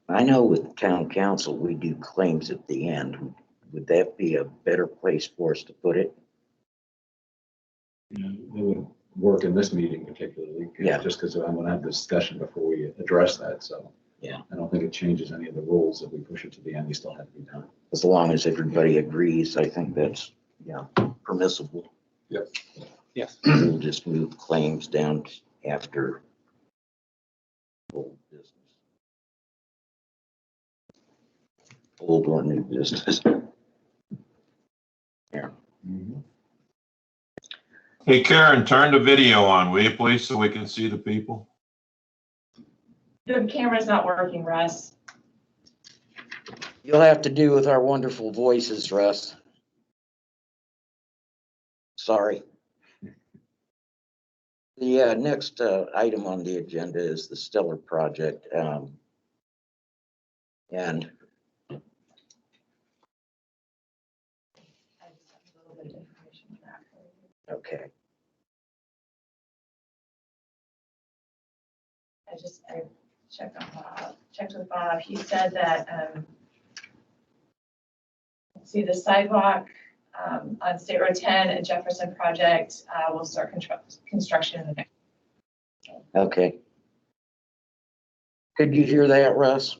I know with town council, we do claims at the end. Would that be a better place for us to put it? You know, it would work in this meeting particularly, Yeah. just because I'm going to have the discussion before we address that. So Yeah. I don't think it changes any of the rules. If we push it to the end, they still have to be done. As long as everybody agrees, I think that's, permissible. Yep. Yes. We'll just move claims down after old business. Old or new business. Yeah. Hey Karen, turn the video on, will you please, so we can see the people? The camera's not working, Russ. You'll have to do with our wonderful voices, Russ. Sorry. The next item on the agenda is the Stellar project. And I just have a little bit of information on that for you. okay, I checked on Bob, checked with Bob. He said that, let's see, the sidewalk on State Road 10 and Jefferson project will start construction in the next. okay. Could you hear that, Russ?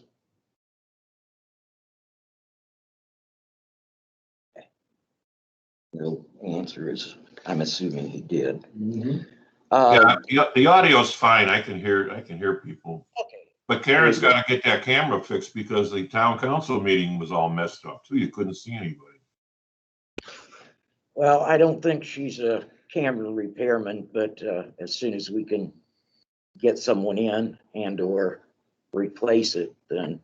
No answer is, I'm assuming he did. Yeah, the audio's fine. I can hear people. Okay. But Karen's got to get that camera fixed because the town council meeting was all messed up too. You couldn't see anybody. Well, I don't think she's a camera repairman, but as soon as we can get someone in and or replace it, then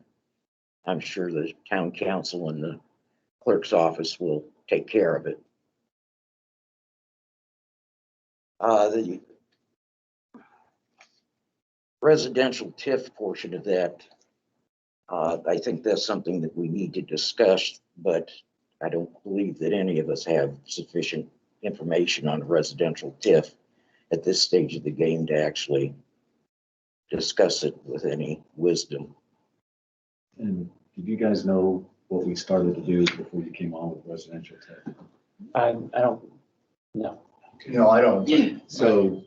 I'm sure the town council and the clerk's office will take care of it. The residential TIF portion of that, I think that's something that we need to discuss, but I don't believe that any of us have sufficient information on residential TIF at this stage of the game to actually discuss it with any wisdom. And did you guys know what we started to do before you came on with residential tech? I don't know. No, I don't. So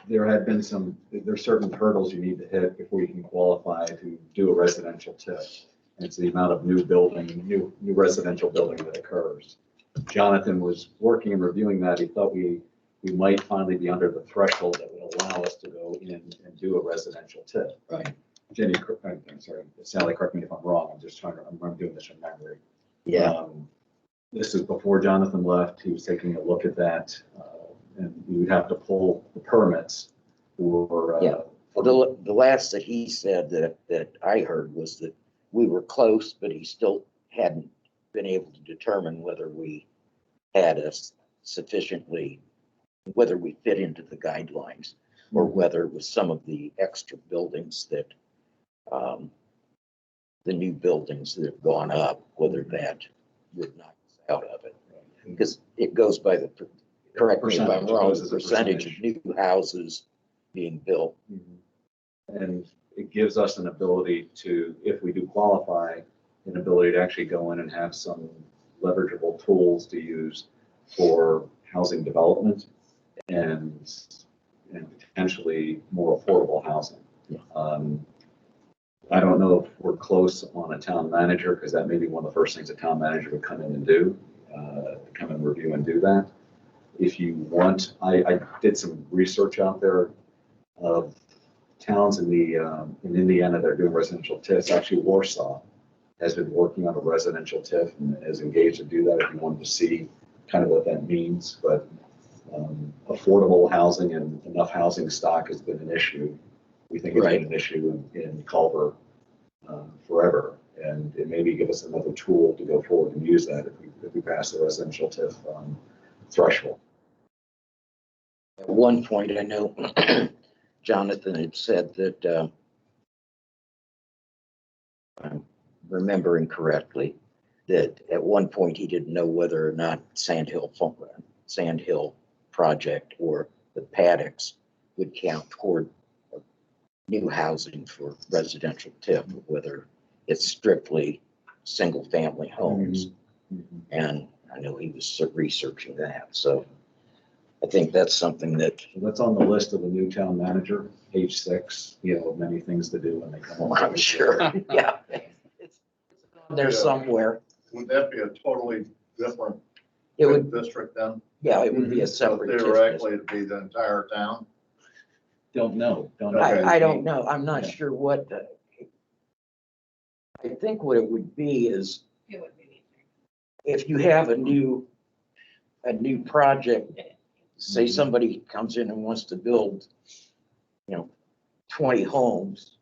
there had been there's certain hurdles you need to hit before you can qualify to do a residential TIF. And it's the amount of new residential building that occurs. Jonathan was working and reviewing that. He thought we might finally be under the threshold that would allow us to go in and do a residential TIF. Right. Jenny, I'm sorry, Sally, correct me if I'm wrong. I'm doing this from memory. Yeah. This is before Jonathan left. He was taking a look at that, and we would have to pull the permits for. Yeah. Well, the last that he said that I heard was that we were close, but he still hadn't been able to determine whether we had whether we fit into the guidelines, or whether it was some of the extra buildings that, the new buildings that have gone up, whether that would knock us out of it. Because it goes by the, correct me if I'm wrong, the percentage of new houses being built. And it gives us an ability to, if we do qualify, an ability to actually go in and have some leverageable tools to use for housing development and potentially more affordable housing. Yeah. I don't know if we're close on a town manager, because that may be one of the first things a town manager would come in and do, come and review and do that. If you want, I did some research out there of towns in Indiana that are doing residential TIFs. Actually, Warsaw has been working on a residential TIF and is engaged to do that if you wanted to see kind of what that means. But affordable housing and enough housing stock has been an issue. We think it's been an issue in Culver forever. And it maybe give us another tool to go forward and use that if we pass the residential TIF threshold. At one point, I know Jonathan had said that, if I'm remembering correctly, that at one point he didn't know whether or not Sand Hill project or the paddocks would count toward new housing for residential TIF, whether it's strictly single-family homes. And I know he was researching that, so I think that's something that, So that's on the list of the new town manager, page 6, many things to do when they come on. I'm sure, yeah. It's there somewhere. Would that be a totally different It would, district then? yeah, it would be a So separate TIF theoretically, district. it'd be the entire town? Don't know. I don't know, I'm not Yeah. sure what, I think what it would be is It would be. if you have a new project, say Mhm. somebody comes in and wants to build, 20 homes,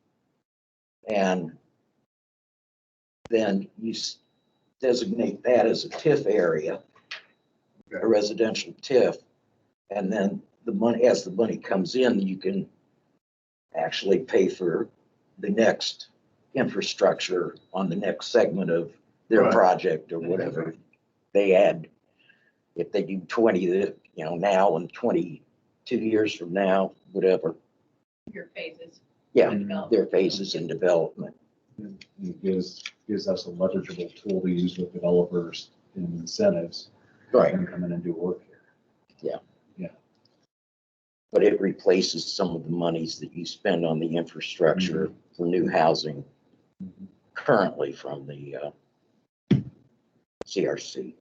and then you designate that as a TIF area, a Okay. residential TIF, and then the money, as the money comes in, you can actually pay for the next infrastructure on the next segment of their Right. project or whatever they add. If they do 20, now and 22 years from now, whatever, Your phases. yeah, Development. their phases in development. It gives us a leverageable tool to use with developers and incentives. Right. And come in and do work here. But it replaces some of the monies that you spend on the infrastructure for new housing currently from the CRC.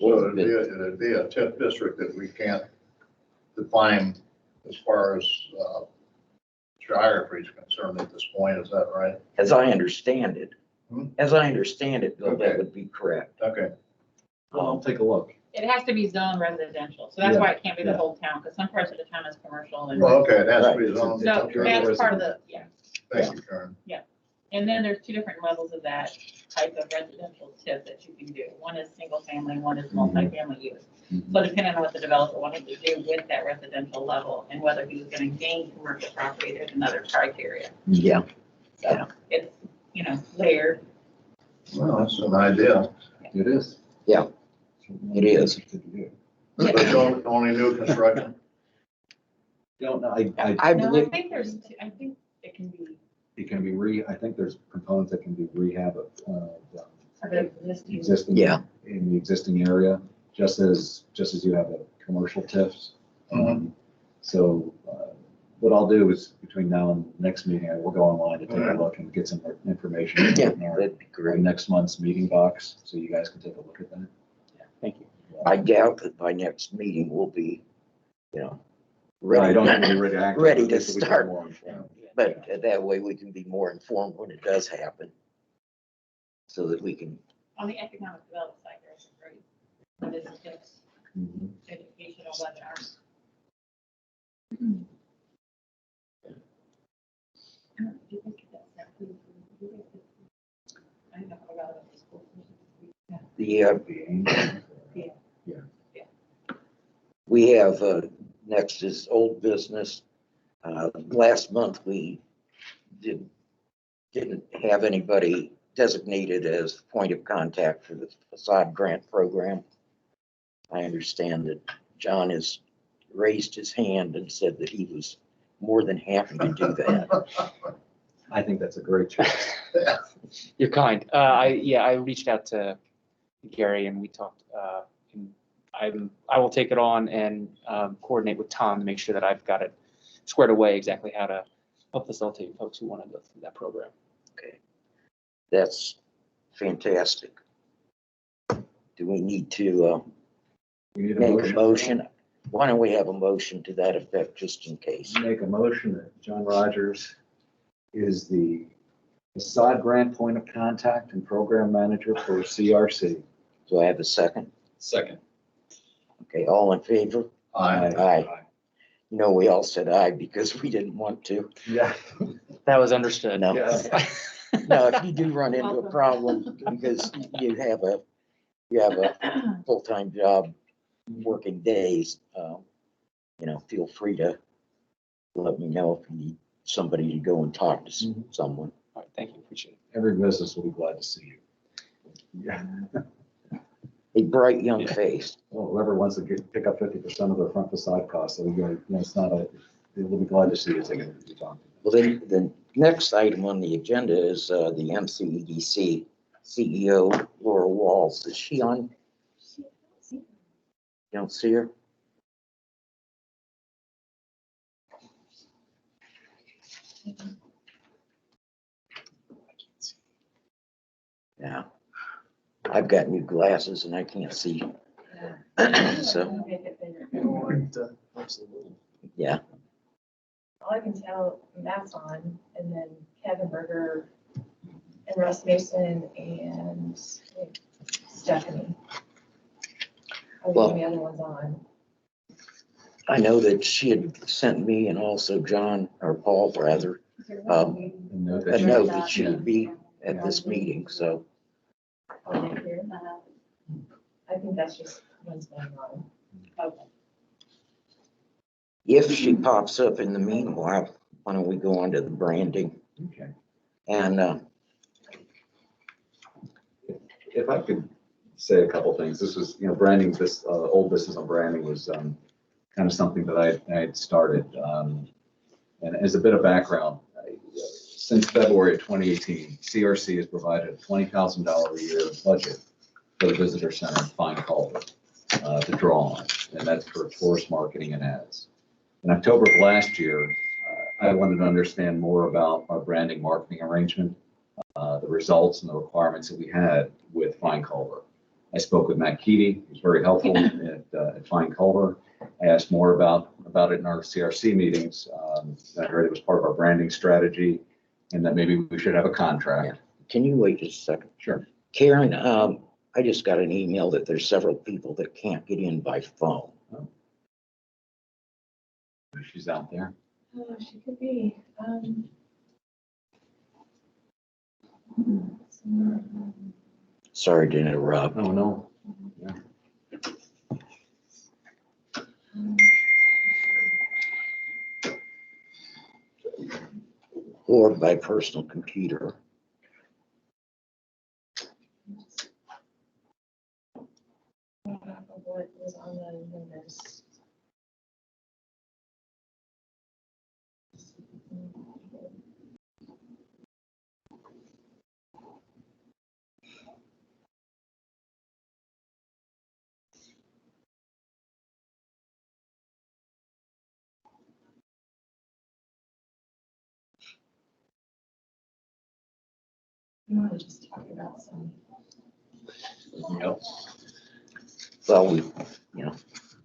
So it'd be a TIF district that we can't define as far as geography is concerned at this point, is that right? As I understand it, Hmm? Bill, Okay. that would be correct. Okay. I'll take a look. It has to be zone residential, so that's Yeah, why it can't be the yeah. whole town, because some parts of the town is commercial and. Well, okay, it has to be Right. zoned. So Okay. that's part of the, yeah. Thank you, Karen. And then there's 2 different levels of that type of residential TIF that you can do. One is single family, one is multifamily use. So depending on what the developer wanted to do with that residential level and whether he was going to gain commercial property, there's another criteria. Yeah, It's, layered. Well, that's an idea. It is. Yeah, it is. To do. But only new construction. Don't know, I No, I believe, think I think it can be it can be I think there's components that can be rehab of of existing. existing. Yeah. In the existing area, just as you have a commercial TIFs. So what I'll do is between now and next meeting, I will go online to take a look and get some information. yeah, in our that'd be great. next month's meeting box, so you guys can take a look at that. Thank you. I doubt that by next meeting we'll be, Right, I don't have ready. any ready to act. Ready on it, to so we can start. more informed. But that way we can be more informed when it does happen. So that we can, On the economic development side, there's a great, what is it, tips, Mhm. educational webinars. Do you think that's exactly- I know about the school. the, Yeah. we have, next is old business. Last month, we didn't have anybody designated as point of contact for the Façade grant program. I understand that John has raised his hand and said that he was more than happy to do that. I think that's a great choice. You're kind. I reached out to Gary and we talked, and I will take it on and coordinate with Tom to make sure that I've got it squared away exactly how to help facilitate folks who want to go through that program. Okay, that's fantastic. Do we need to We need a make a motion. motion? Why don't we have a motion to that effect, just in case? Make a motion that John Rogers is the Façade grant point of contact and program manager for CRC. Do I have a second? Second. Okay, all in favor? Aye. We all said aye because we didn't want to. Yeah. That was understood. No. Yes. No, if you do run into a problem because you have a full-time job, working days, feel free to let me know if you need somebody to go and talk to someone. All right, thank you, appreciate it. Every business will be glad to see you. Yeah. a bright young face. Well, whoever wants to pick up 50% of their front facade costs, so we go, it's not a, we'll be glad to see you take it. Well, then, the next item on the agenda is the MCEDC CEO, Laura Walls. Is she on? You don't see her? Yeah. I've got new glasses and I can't see. So, Make it bigger. yeah. All I can tell, Matt's on, and then Kevin Berger, and Russ Mason, and Stephanie. Are the Well- only other ones on. I know that she had sent me and also John, or Paul rather, a note that she would be at this meeting, so. Oh, they're here? I think that's just one's going on. Okay. If she pops up in the meanwhile, why don't we go on to the branding? Okay. And If I could say a couple things, this was, branding, this old business on branding was kind of something that I had started. And as a bit of background, since February of 2018, CRC has provided a $20,000 a year budget for the visitor center in Fine Culver to draw on, and that's for tourist marketing and ads. In October of last year, I wanted to understand more about our branding marketing arrangement, the results and the requirements that we had with Fine Culver. I spoke with Matt Keaty, he was very helpful at Fine Culver. I asked more about it in our CRC meetings. I heard it was part of our branding strategy and that maybe we should have a contract. can you wait just a second? Sure. Karen, I just got an email that there's several people that can't get in by phone. She's out there. Oh, she could be. Sorry to interrupt. Oh, no. Or by personal computer. What was on the notice? You want to just talk about some. Yep. Well,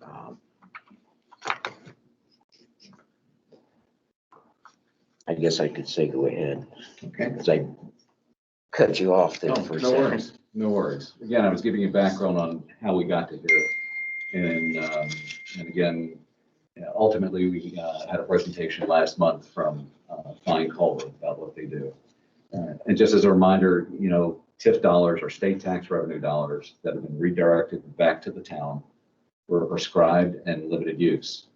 um, I guess I could say go ahead, Okay. because I cut you off there No, for a no second. worries. No worries. Again, I was giving you background on how we got to here. And again, ultimately, we had a presentation last month from Fine Culver about what they do. And just as a reminder, TIF dollars or state tax revenue dollars that have been redirected back to the town for prescribed and limited use.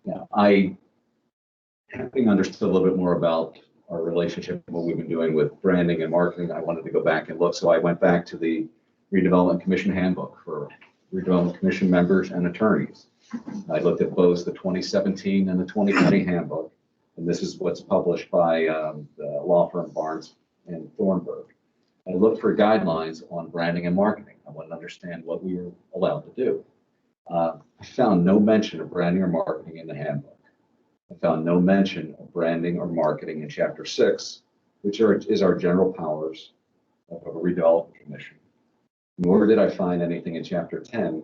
Now, having understood a little bit more about our relationship and what we've been doing with branding and marketing, I wanted to go back and look. So I went back to the Redevelopment Commission handbook for Redevelopment Commission members and attorneys. I looked at both the 2017 and the 2020 handbook, and this is what's published by the law firm Barnes and Thornburg. I looked for guidelines on branding and marketing. I wanted to understand what we were allowed to do. I found no mention of branding or marketing in the handbook. I found no mention of branding or marketing in Chapter 6, which is our general powers of a redevelopment commission. Nor did I find anything in Chapter 10,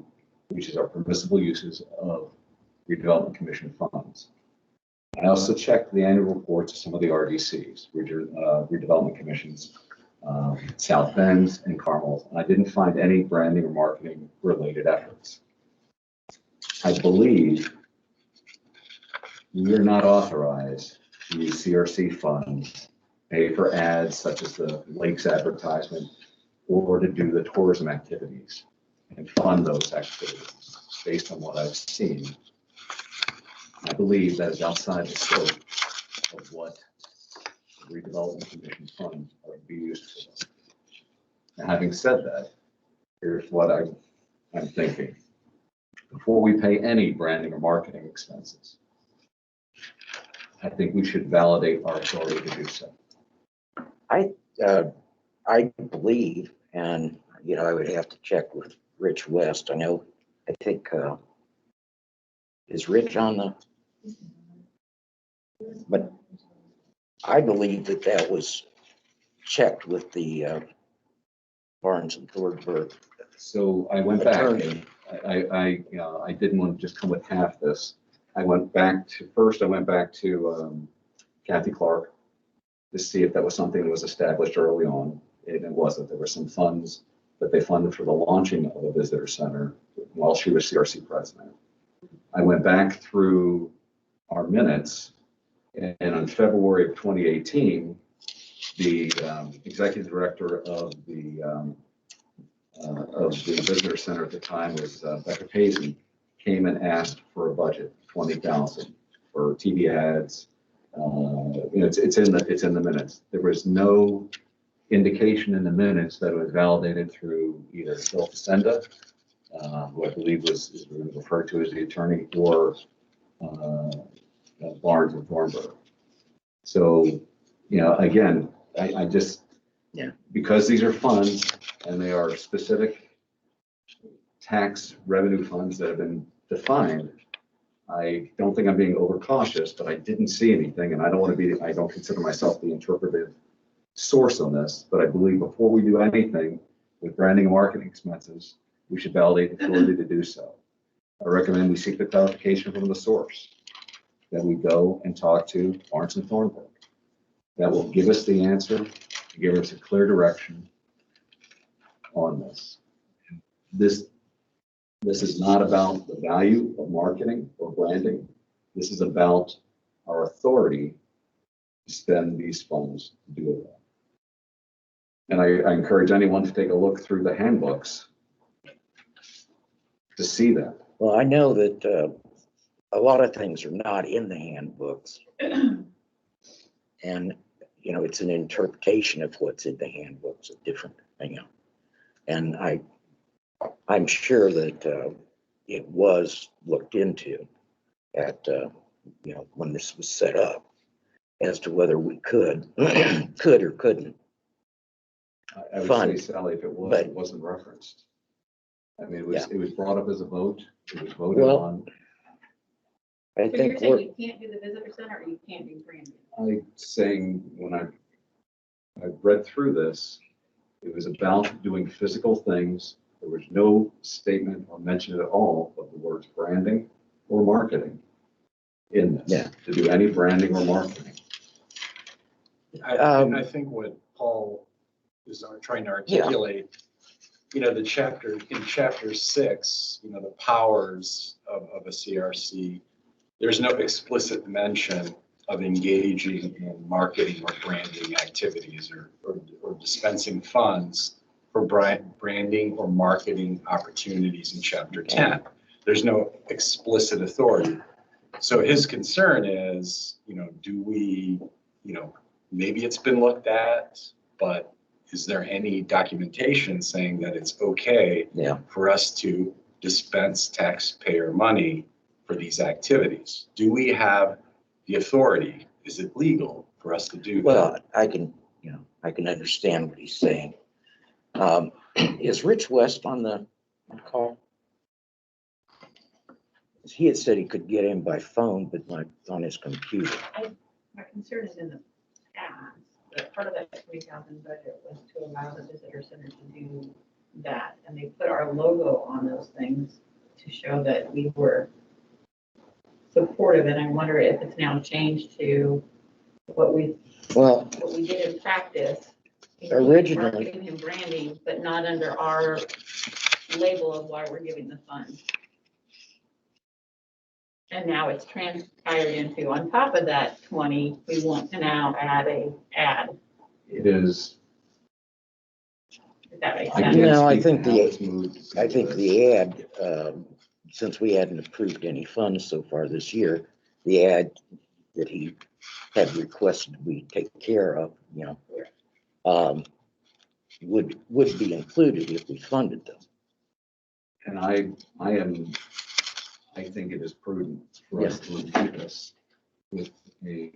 which is our permissible uses of redevelopment commission funds. I also checked the annual reports of some of the RDCs, redevelopment commissions, South Bend and Carmel, and I didn't find any branding or marketing related efforts. I believe we are not authorized to use CRC funds, pay for ads such as the Lakes advertisement, or to do the tourism activities and fund those activities. Based on what I've seen, I believe that is outside the scope of what the redevelopment commission funds are to be used for. Now, having said that, here's what I I'm thinking, before we pay any branding or marketing expenses, I think we should validate our authority to do so. I believe, and, you know, I would have to check with Rich West. I think, is Rich on the, but I believe that that was checked with the Barnes and Thornburg So I went back. attorney. I didn't want to just come with half this. I went back to Kathy Clark to see if that was something that was established early on, and it wasn't. There were some funds that they funded for the launching of a visitor center while she was CRC president. I went back through our minutes, and in February of 2018, the executive director of the visitor center at the time was Becca Paisley, came and asked for a budget, 20,000 for TV ads. It's in the minutes. There was no indication in the minutes that it was validated through either Phil Facenda, who I believe is referred to as the attorney, or Barnes and Thornburg. So, again, I just, because these are funds and they are specific tax revenue funds that have been defined, I don't think I'm being overcautious, but I didn't see anything, and I don't consider myself the interpretive source on this, but I believe before we do anything with branding and marketing expenses, we should validate the authority to do so. I recommend we seek the clarification from the source, that we go and talk to Barnes and Thornburg. That will give us the answer, give us a clear direction on this. This is not about the value of marketing or branding. This is about our authority to spend these funds to do it. And I encourage anyone to take a look through the handbooks to see that. Well, I know that a lot of things are not in the handbooks. And, it's an interpretation of what's in the handbooks, a different thing. And I'm sure that it was looked into at, when this was set up, as to whether we could or couldn't. I would Fund, say, Sally, if it was, but- it wasn't referenced. I mean, Yeah. it was brought up as a vote. It was voted Well, on. I So you're think saying you can't do the visitor center or you can't do branding? I'm saying when I read through this, it was about doing physical things. There was no statement or mention at all of the words branding or marketing in this. Yeah. To do any branding or marketing. And I think what Paul is trying to articulate, the chapter, in chapter 6, the powers of a CRC, there's no explicit mention of engaging in marketing or branding activities or dispensing funds for branding or marketing opportunities in chapter 10. There's no explicit authority. So his concern is, do we, maybe it's been looked at, but is there any documentation saying that it's okay for us to dispense taxpayer money for these activities? Do we have the authority? Is it legal for us to do that? Well, I can understand what he's saying. Is Rich West on the call? He had said he could get in by phone, but not on his computer. My concern is in the past, that part of that 20,000 budget was to allow the visitor center to do that. And they put our logo on those things to show that we were supportive. And I wonder if it's now changed to what we did in practice. Originally. Marketing and branding, but not under our label of why we're giving the funds. And now it's transpired into, on top of that 20, we want to now add a ad. It is. If that makes I sense. can't No, I speak think to how it's moved. I think the ad, since we hadn't approved any funds so far this year, the ad that he had requested we take care of, would be included if we funded them. And I think it is prudent for us to review this with a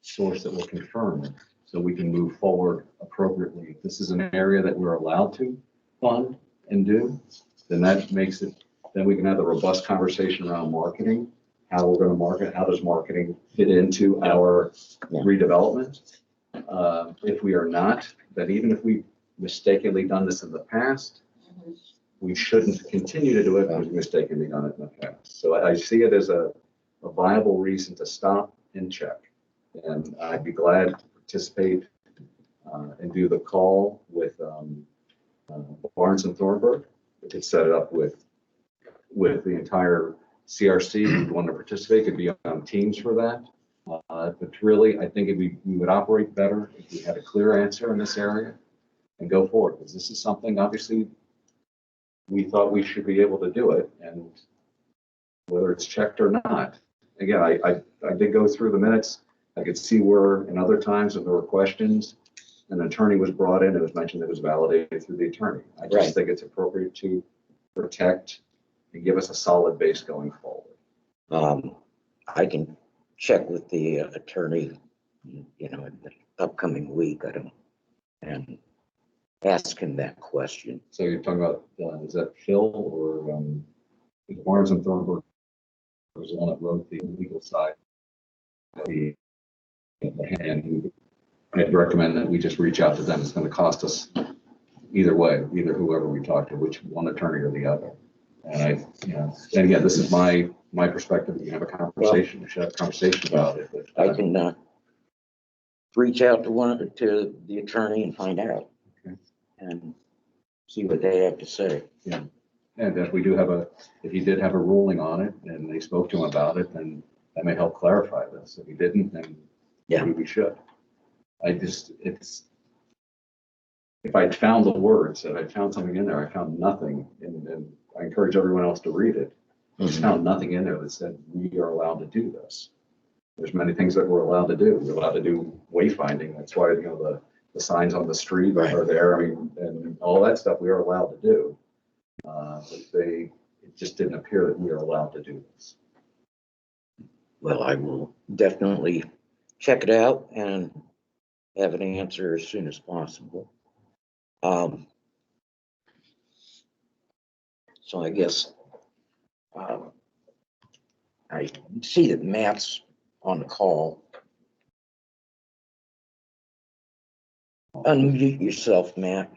source that will confirm it, so we can move forward appropriately. If this is an area that we're allowed to fund and do, then that makes it, then we can have a robust conversation around marketing, how we're gonna market, how does marketing fit into our redevelopment? If we are not, then even if we've mistakenly done this in the past, we shouldn't continue to do it because we mistakenly done it in the past. So I see it as a viable reason to stop and check. And I'd be glad to participate and do the call with Barnes and Thornburg. We could set it up with the entire CRC who'd want to participate, could be on teams for that. But really, I think we would operate better if we had a clear answer in this area and go forward, because this is something, obviously, we thought we should be able to do it, and whether it's checked or not. Again, I did go through the minutes. I could see where in other times if there were questions, an attorney was brought in, it was mentioned it was validated through the attorney. I just think it's appropriate to protect and give us a solid base going forward. I can check with the attorney, in the upcoming week, and ask him that question. So you're talking about, is that Phil or Barnes and Thornburg was the one that wrote the legal side? And I'd recommend that we just reach out to them. It's going to cost us either way, either whoever we talk to, which one attorney or the other. And and again, this is my perspective. We can have a conversation. We should have a conversation about it. But, I can reach out to the attorney and find out, and see what they have to say. Yeah, and if we do if he did have a ruling on it and they spoke to him about it, then that may help clarify this. If he didn't, then maybe we should. If I'd found the words, if I found something in there, I found nothing, and I encourage everyone else to read it. I just found nothing in there that said we are allowed to do this. There's many things that we're allowed to do. We're allowed to do wayfinding. That's why the signs on the street are there. I mean, and all that stuff we are allowed to do. But it just didn't appear that we are allowed to do this. Well, I will definitely check it out and have an answer as soon as possible. So I guess I see that Matt's on the call. Unmute yourself, Matt.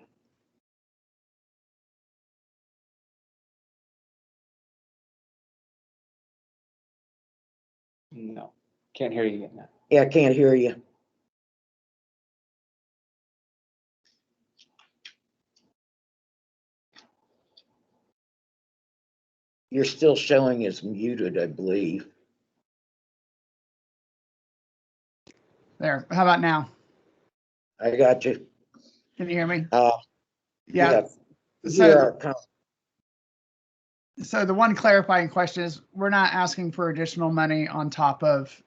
No, can't hear you yet. Yeah, I can't hear you. You're still showing as muted, I believe. There. How about now? I got you. Can you hear me? Yeah. So the one clarifying question is, we're not asking for additional money on top of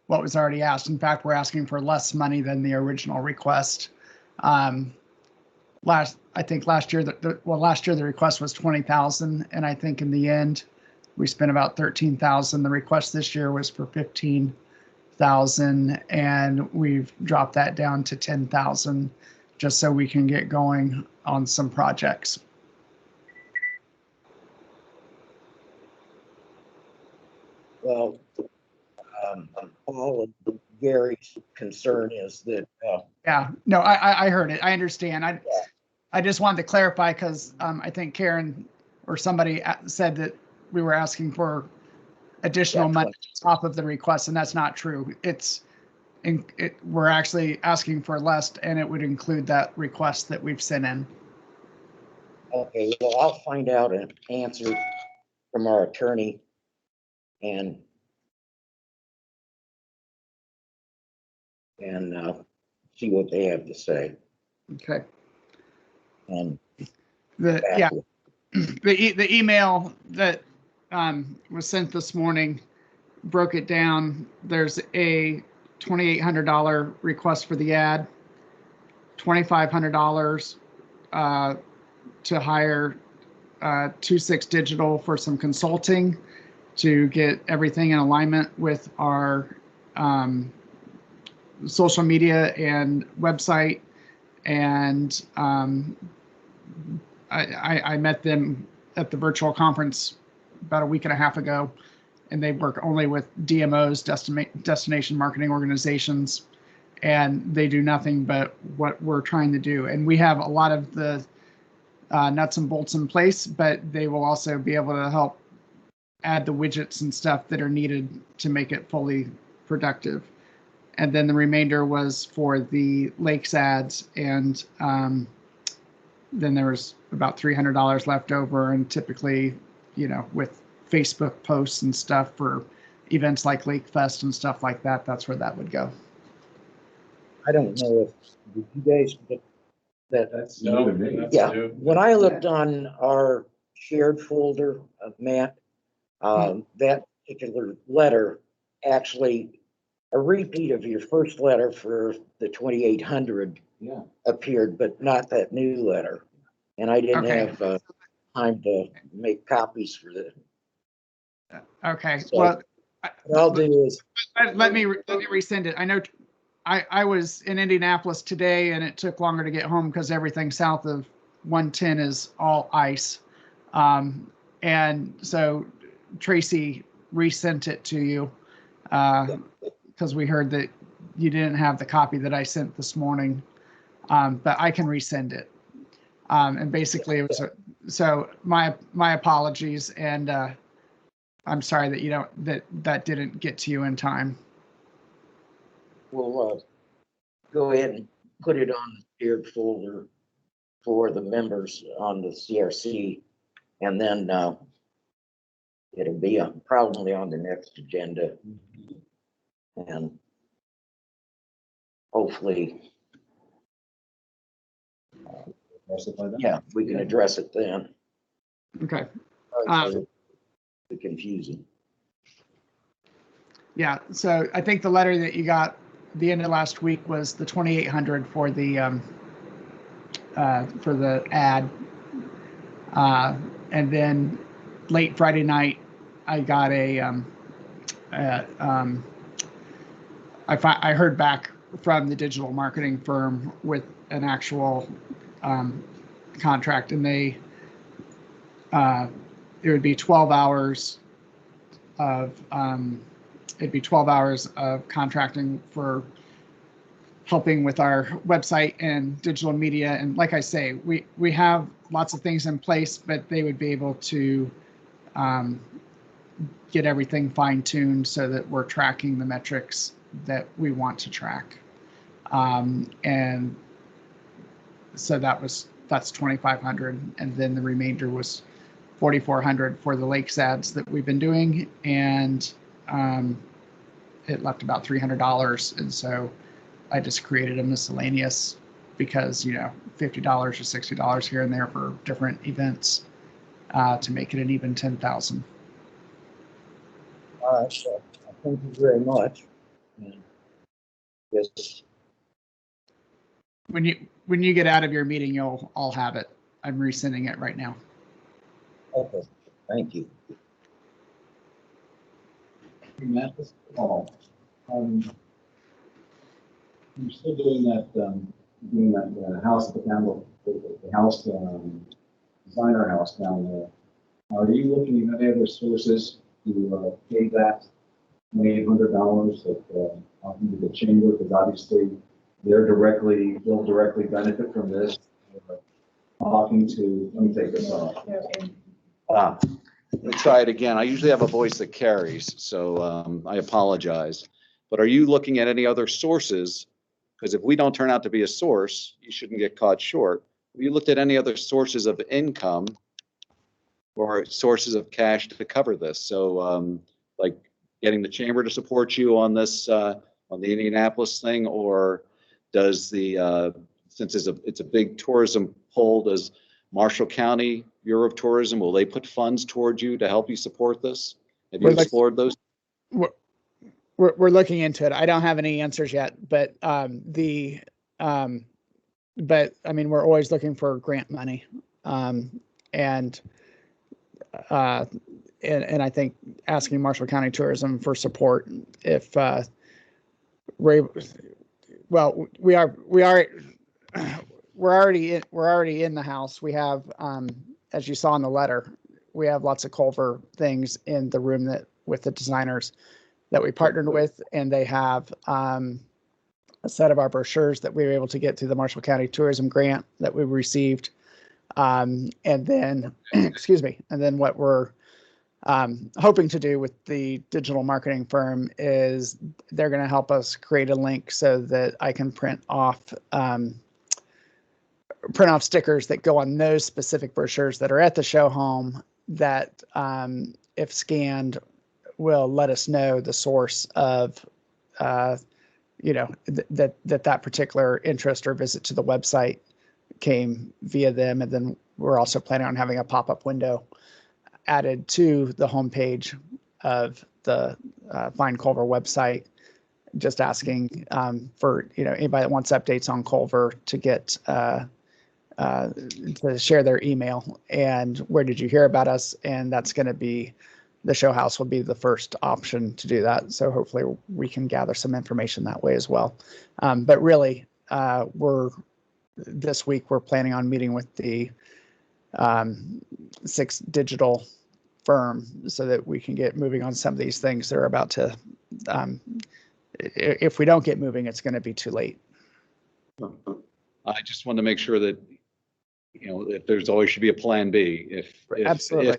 what was already asked. In fact, we're asking for less money than the original request. Last year the request was 20,000, and I think in the end we spent about 13,000. The request this year was for 15,000, and we've dropped that down to 10,000 just so we can get going on some projects. Well, all of Gary's concern is that. Yeah, no, I heard it. I understand. I just wanted to clarify because I think Karen or somebody said that we were asking for additional money on top of the request, and that's not true. We're actually asking for less, and it would include that request that we've sent in. Okay, well, I'll find out an answer from our attorney and see what they have to say. Okay. And the email that was sent this morning broke it down. There's a $2,800 request for the ad, $2,500 to hire 26 Digital for some consulting to get everything in alignment with our social media and website. And I met them at the virtual conference about a week and a half ago, and they work only with DMOs, destination marketing organizations, and they do nothing but what we're trying to do. And we have a lot of the nuts and bolts in place, but they will also be able to help add the widgets and stuff that are needed to make it fully productive. And then the remainder was for the lakes ads, and then there was about $300 left over. And typically, you know, with Facebook posts and stuff for events like Lake Fest and stuff like that, that's where that would go. I don't know if, did you guys get that? That's new to me. That's Yeah, new. when I looked on our shared folder of Matt, that particular letter, actually, a repeat of your first letter for the 2800 Yeah. appeared, but not that new letter. And I didn't Okay. have time to make copies for that. Okay, So- well, What I'll do is, let me resend it. I know I was in Indianapolis today, and it took longer to get home because everything south of 110 is all ice. And so Tracy resent it to you because we heard that you didn't have the copy that I sent this morning, but I can resend it. And basically, it was so my apologies, and I'm sorry that that didn't get to you in time. we'll go ahead and put it on the shared folder for the members on the CRC. And then it'll be probably on the next agenda. And hopefully, yeah, we can address it then. Okay. The confusing. Yeah. So I think the letter that you got the end of last week was the 2800 for the ad. And then late Friday night, I got I heard back from the digital marketing firm with an actual contract, and they it would be 12 hours of contracting for helping with our website and digital media. And like I say, we have lots of things in place, but they would be able to get everything fine-tuned so that we're tracking the metrics that we want to track. And so that's 2,500, and then the remainder was 4,400 for the lakes ads that we've been doing, and it left about $300. And so I just created a miscellaneous because, you know, $50 or $60 here and there for different events to make it an even 10,000. All right, so thank you very much. Yes. When you get out of your meeting, I'll have it. I'm resending it right now. Okay, thank you. Matt, this is Paul. You're still doing that house at the town, the house, designer house down there. Are you looking at any other sources to pay that $2,800 that often to the chamber? Because obviously they'll directly benefit from this. Talking to, let me take this off. Let me try it again. I usually have a voice that carries, so I apologize. But are you looking at any other sources? Because if we don't turn out to be a source, you shouldn't get caught short. Have you looked at any other sources of income or sources of cash to cover this? So like getting the chamber to support you on this, on the Indianapolis thing, or does the, since it's a big tourism pull, does Marshall County Bureau of Tourism, will they put funds towards you to help you support this? Have you explored those? We're looking into it. I don't have any answers yet, but but I mean, we're always looking for grant money. And and I think asking Marshall County Tourism for support if we're already in the house. We have, as you saw in the letter, we have lots of Culver things in the room that with the designers that we partnered with, and they have a set of our brochures that we were able to get through the Marshall County Tourism Grant that we received. And then, excuse me, and then what we're hoping to do with the digital marketing firm is they're going to help us create a link so that I can print off stickers that go on those specific brochures that are at the show home that, if scanned, will let us know the source of, that particular interest or visit to the website came via them. And then we're also planning on having a pop-up window added to the homepage of the Find Culver website, just asking for anybody that wants updates on Culver to get to share their email and where did you hear about us, and that's going to be the show house will be the first option to do that. So hopefully we can gather some information that way as well. But really, this week we're planning on meeting with the 6 digital firm so that we can get moving on some of these things that are about to, if we don't get moving, it's going to be too late. I just want to make sure that, if there's always should be a plan B. Absolutely.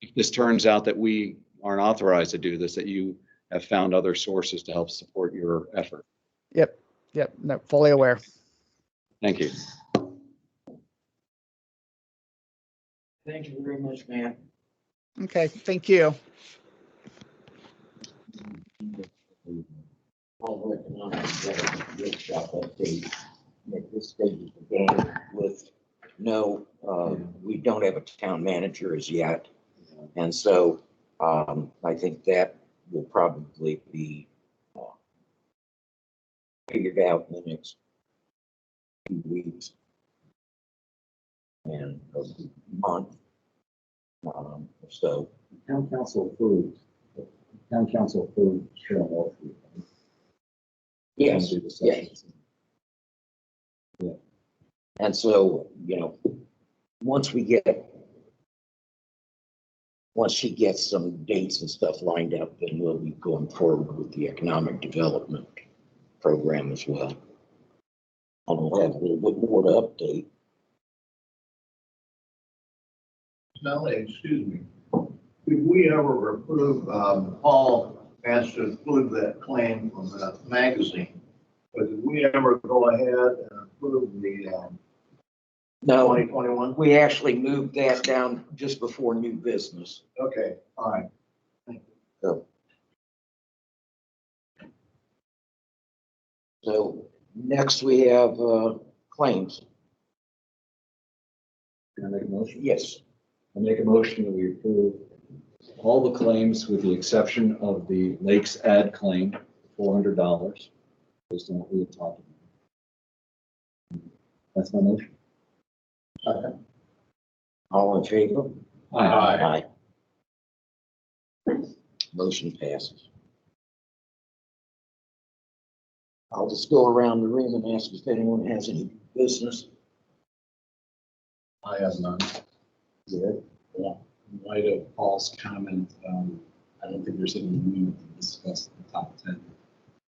If this turns out that we aren't authorized to do this, that you have found other sources to help support your effort. Yep. No, fully aware. Thank you. Thank you very much, man. Okay, thank you. All economic workshop update at this stage of the game with no, we don't have a town manager as yet. And so I think that will probably be figured out in the next few weeks and a month or so. Town council approved. Town council approved Cheryl Morphy. Yes. Yes. Yeah. And so, once she gets some dates and stuff lined up, then we'll be going forward with the economic development program as well. And we'll have a little bit more to update. Sally, excuse me. Did we ever approve, Paul asked to approve that claim from the magazine, but did we ever go ahead and approve the No, 2021? we actually moved that down just before new business. Okay, all right. So next we have claims. Can I make a motion? Yes. I make a motion that we approve all the claims with the exception of the Lakes ad claim, $400, based on what we had talked about. That's my motion. All in favor? Aye. Motion passes. I'll just go around the room and ask if anyone has any business. I have none. Good. Yeah. In light of Paul's comment, I don't think there's any need to discuss the top 10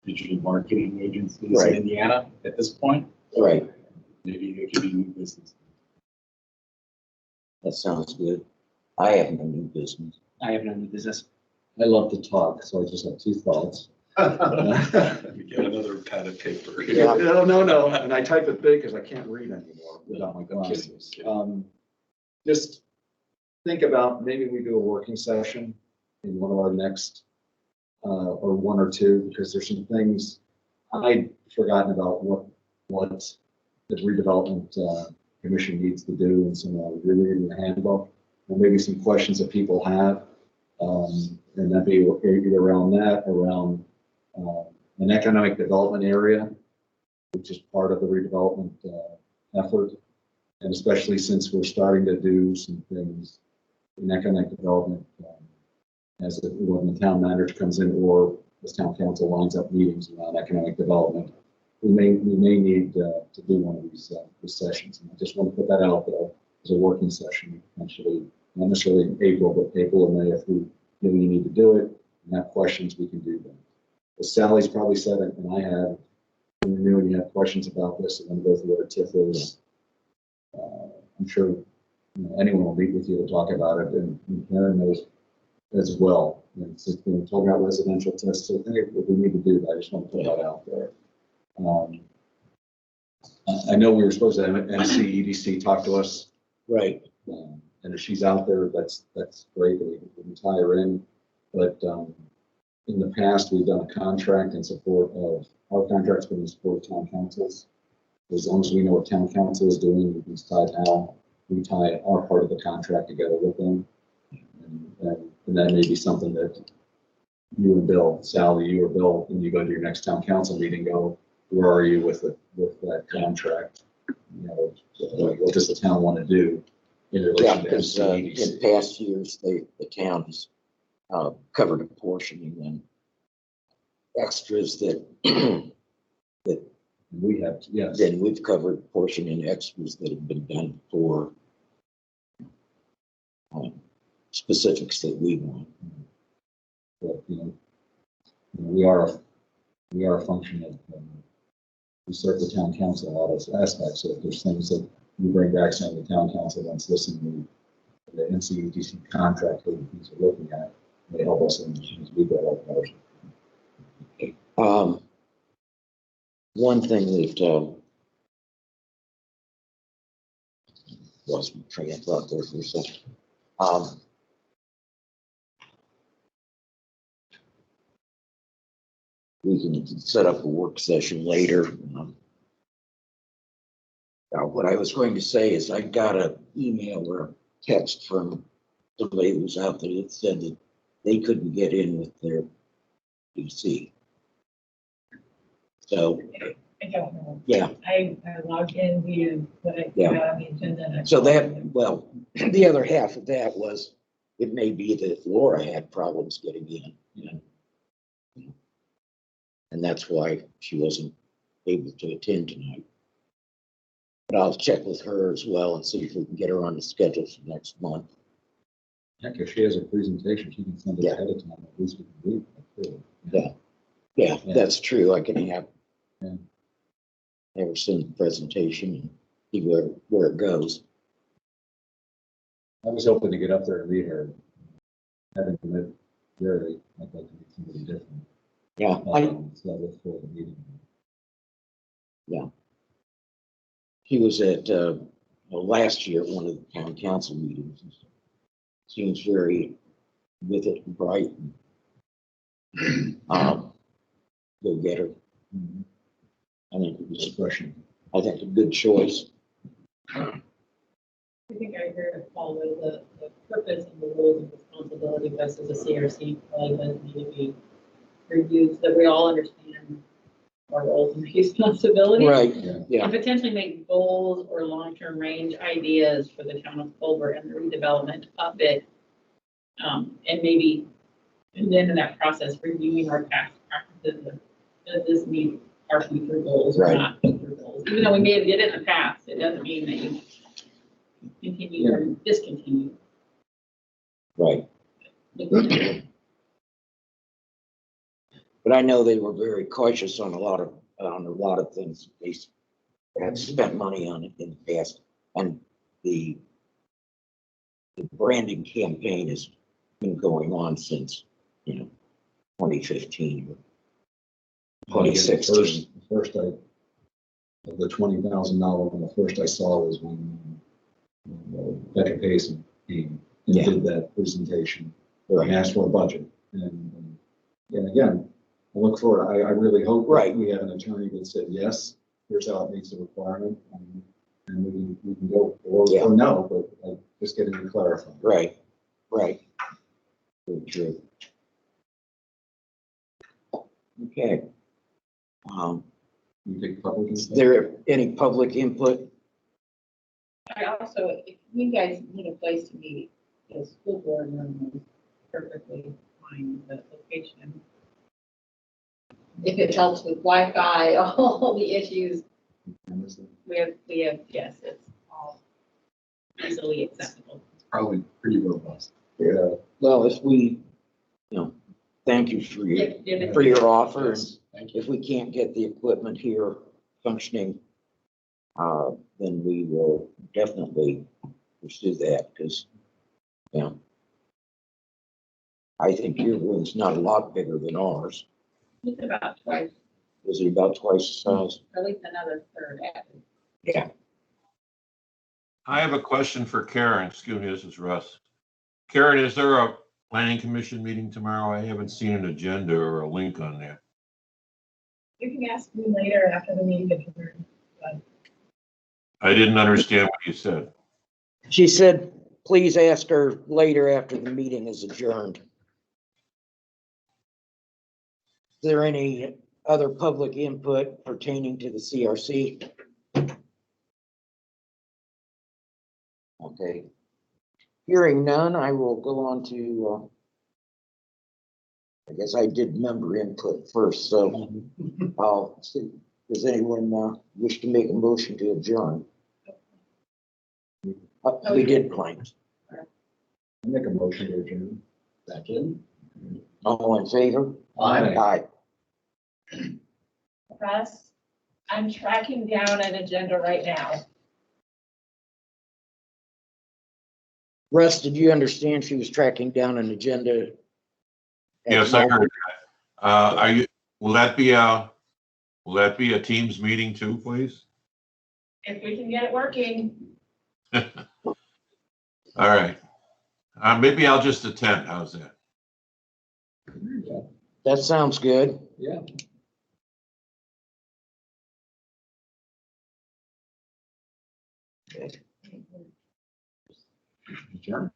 digital marketing agencies Right. in Indiana at this point. Right. Maybe it could be new business. That sounds good. I have no new business. I have no new business. I love to talk, so I just have 2 thoughts. We get another pad of paper. Yeah. No, and I type it big because I can't read anymore without my glasses. Just think about maybe we do a working session in one of our next, or 1 or 2, because there's some things I'd forgotten about what the redevelopment commission needs to do, and some rereading the handbook, and maybe some questions that people have, and that'd be either around that, around an economic development area, which is part of the redevelopment effort. And especially since we're starting to do some things in economic development, when the town manager comes in or the town council lines up meetings around economic development, we may need to do one of these sessions. And I just want to put that out there as a working session, actually, not necessarily in April, but April or May, if we really need to do it and have questions, we can do that. As Sally's probably said it, and I have, when you really have questions about this, and then go through what a TIF is. I'm sure anyone will meet with you to talk about it, and Karen knows as well. And it's just, talking about residential TIFs, so I think we need to do that. I just want to put that out there. I know we were supposed to have MCEDC talk to us. Right. And if she's out there, that's great that we can tie her in. But in the past, we've done a contract in support of, our contract's been in support of town councils. As long as we know what town council is doing, we can decide how we tie our part of the contract together with them. And that may be something that you and Bill, Sally, you or Bill, when you go to your next town council meeting, go, where are you with that contract? What does the town want to do in relation to Because in MCEDC? past years, the town has covered a portion, and then extras that that We have, yes. then we've covered a portion in extras that have been done for specifics that we want. But, we are a function of, we serve the town council in a lot of aspects. So if there's things that you bring back saying the town council wants this in the NCEDC contract that things are looking at, they help us in as we go up. One thing that lost my train of thought there for a second. We can set up a work session later. What I was going to say is I got an email or a text from somebody who was out there that said that they couldn't get in with their PC. So, I don't know. yeah. I logged in via what I Yeah. got on the agenda. and I So called that, them. well, the other half of that was, it may be that Laura had problems getting in, and that's why she wasn't able to attend tonight. But I'll check with her as well and see if we can get her on the schedule for next month. Heck, if she has a presentation, she can send it Yeah. ahead of time. At least we can read it. Yeah, Yeah. that's true. I can have Yeah. her send the presentation and see where it goes. I was hoping to get up there and meet her. Having met Gary, I'd like to meet somebody different. Yeah, So I look forward to meeting him. he was at, last year at one of the town council meetings. Seems very with it and bright. Go get her. I think it was, Expression. I think, a good choice. I think I heard it follow the purpose and the roles and responsibility of us as a CRC probably does need to be reviewed, so that we all understand our roles and responsibilities. Right, Yeah. yeah, And potentially make goals or long-term range ideas for the town of Culver and the redevelopment of it. And maybe, and then in that process, reviewing our past practices of, does this meet our future goals or Right. not future goals? Even though we may have did it in the past, it doesn't mean that you continue or discontinue. right. But I know they were very cautious on a lot of things. They had spent money on it in the past, and the branding campaign has been going on since, 2015 or 2016. First, of the $20,000 one, the first I saw was when Becca Payson came and Yeah. did that presentation. Right. And asked for a budget. And again, I look forward, I really hope that Right. we have an attorney that said, yes, here's how it meets the requirement. And we can go, or no, but just getting it clarified. Right, right. Very true. Okay. You take public Is input? there any public input? I also, if you guys need a place to meet, the school board room was perfectly fine, the location. If it helps with Wi-Fi, all the issues, we have, yes, it's all easily accessible. It's probably pretty robust. Yeah. Well, if we, thank you for your offer. And Thank you. if we can't get the equipment here functioning, then we will definitely pursue that because, I think your room's not a lot bigger than ours. It's about twice, Is it about twice the size? at least another third added. Yeah. I have a question for Karen. Excuse me, this is Russ. Karen, is there a planning commission meeting tomorrow? I haven't seen an agenda or a link on there. You can ask me later after the meeting if you're. I didn't understand what you said. She said, please ask her later after the meeting is adjourned. Is there any other public input pertaining to the CRC? Okay. Hearing none, I will go on to, I guess I did member input first, so I'll see. Does anyone wish to make a motion to adjourn? We did claims. Make a motion to adjourn. Second. All in favor? Aye. Aye. Russ, I'm tracking down an agenda right now. Russ, did you understand she was tracking down an agenda? Yes, I heard that. Will that be a Teams meeting too, please? If we can get it working. All right. Maybe I'll just attend. How's that? That sounds good. Yeah. Adjourn.